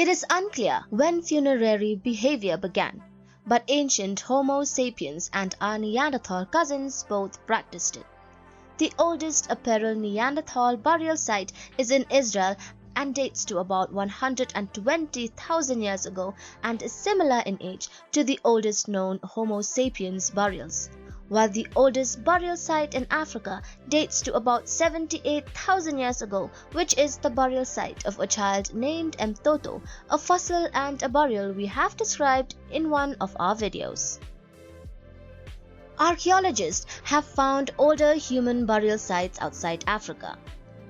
It is unclear when funerary behavior began, but ancient Homo sapiens and our Neanderthal cousins both practiced it. The oldest apparel Neanderthal burial site is in Israel and dates to about 120,000 years ago and is similar in age to the oldest known Homo sapiens burials, while the oldest burial site in Africa dates to about 78,000 years ago, which is the burial site of a child named Mtoto, a fossil and a burial we have described in one of our videos. Archaeologists have found older human burial sites outside Africa.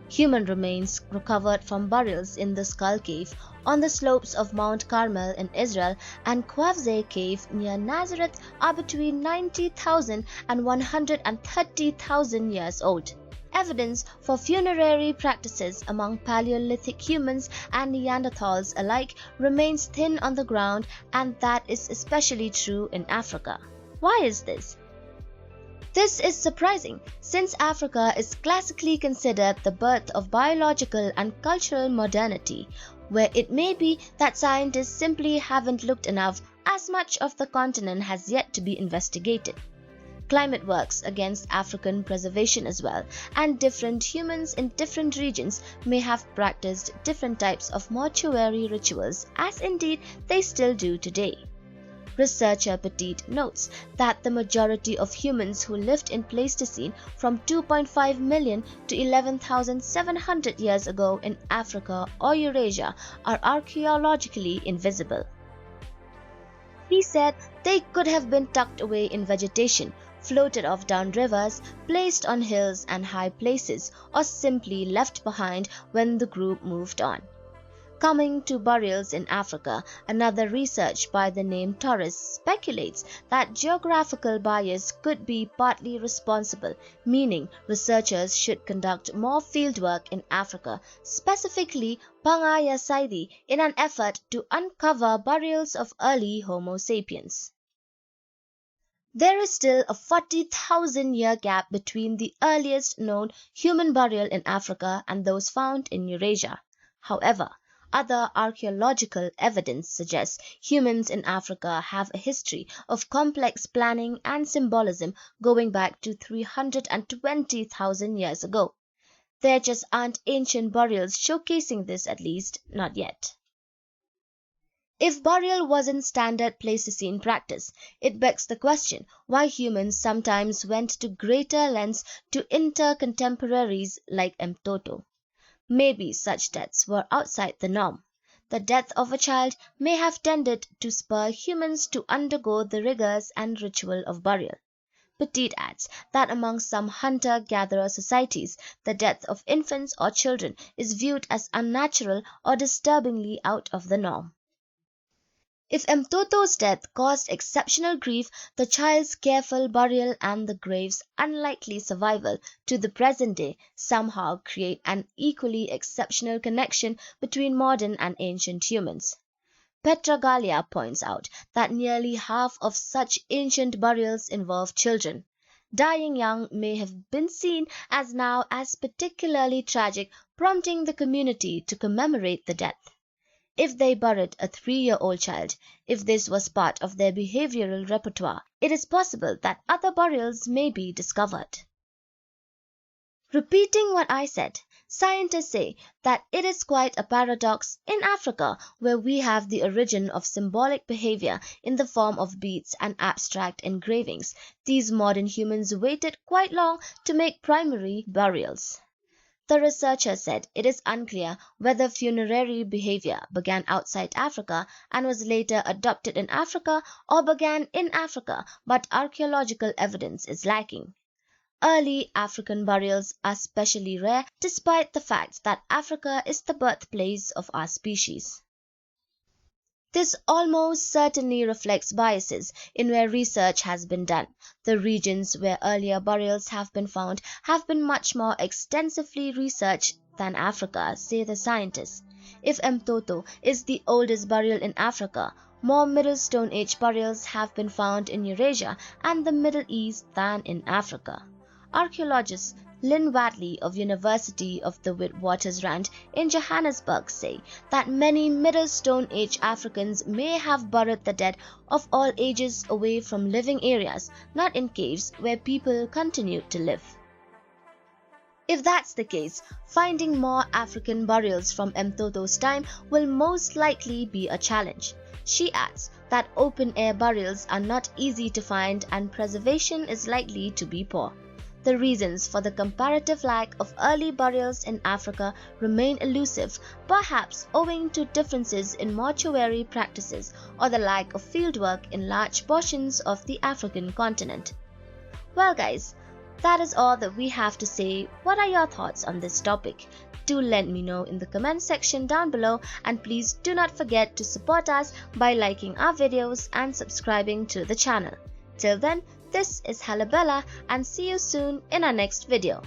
Human remains recovered from burials in the Skhul cave on the slopes of Mount Carmel in Israel and Qafzeh cave near Nazareth are between 90,000 and 130,000 years old. Evidence for funerary practices among Palaeolithic humans and Neanderthals alike remains thin on the ground, and that is especially true in Africa. Why is this? This is surprising, since Africa is classically considered the birth of biological and cultural modernity, where it may be that scientists simply haven't looked enough, as much of the continent has yet to be investigated. Climate works against African preservation as well, and different humans in different regions may have practiced different types of mortuary rituals, as indeed they still do today. Researcher Petit notes that the majority of humans who lived in Pleistocene from 2.5 million to 11,700 years ago in Africa or Eurasia are archaeologically invisible. He said they could have been tucked away in vegetation, floated off down rivers, placed on hills and high places, or simply left behind when the group moved on. Coming to burials in Africa, another research by the name Torres speculates that geographical bias could be partly responsible, meaning researchers should conduct more fieldwork in Africa, specifically Pangaya Saidi, in an effort to uncover burials of early Homo sapiens. There is still a 40,000-year gap between the earliest known human burial in Africa and those found in Eurasia. However, other archaeological evidence suggests humans in Africa have a history of complex planning and symbolism going back to 320,000 years ago. There just aren't ancient burials showcasing this, at least not yet. If burial wasn't standard Pleistocene practice, it begs the question why humans sometimes went to greater lengths to inter contemporaries like Mtoto. Maybe such deaths were outside the norm. The death of a child may have tended to spur humans to undergo the rigors and ritual of burial. Petit adds that among some hunter-gatherer societies, the death of infants or children is viewed as unnatural or disturbingly out of the norm. If Mtoto's death caused exceptional grief, the child's careful burial and the grave's unlikely survival to the present day somehow create an equally exceptional connection between modern and ancient humans. Petragalia points out that nearly half of such ancient burials involve children. Dying young may have been seen as now as particularly tragic, prompting the community to commemorate the death. If they buried a 3-year-old child, if this was part of their behavioral repertoire, it is possible that other burials may be discovered. Repeating what I said, scientists say that it is quite a paradox in Africa, where we have the origin of symbolic behavior in the form of beads and abstract engravings. These modern humans waited quite long to make primary burials. The researcher said it is unclear whether funerary behavior began outside Africa and was later adopted in Africa or began in Africa, but archaeological evidence is lacking. Early African burials are especially rare, despite the fact that Africa is the birthplace of our species. This almost certainly reflects biases in where research has been done. The regions where earlier burials have been found have been much more extensively researched than Africa, say the scientists. If Mtoto is the oldest burial in Africa, more Middle Stone Age burials have been found in Eurasia and the Middle East than in Africa. Archaeologists Lynn Wadley of University of the Witwatersrand in Johannesburg say that many Middle Stone Age Africans may have buried the dead of all ages away from living areas, not in caves where people continued to live. If that's the case, finding more African burials from Mtoto's time will most likely be a challenge. She adds that open-air burials are not easy to find and preservation is likely to be poor. The reasons for the comparative lack of early burials in Africa remain elusive, perhaps owing to differences in mortuary practices or the lack of fieldwork in large portions of the African continent. Well guys, that is all that we have to say. What are your thoughts on this topic? Do let me know in the comment section down below, and please do not forget to support us by liking our videos and subscribing to the channel. Till then, this is Halabella and see you soon in our next video.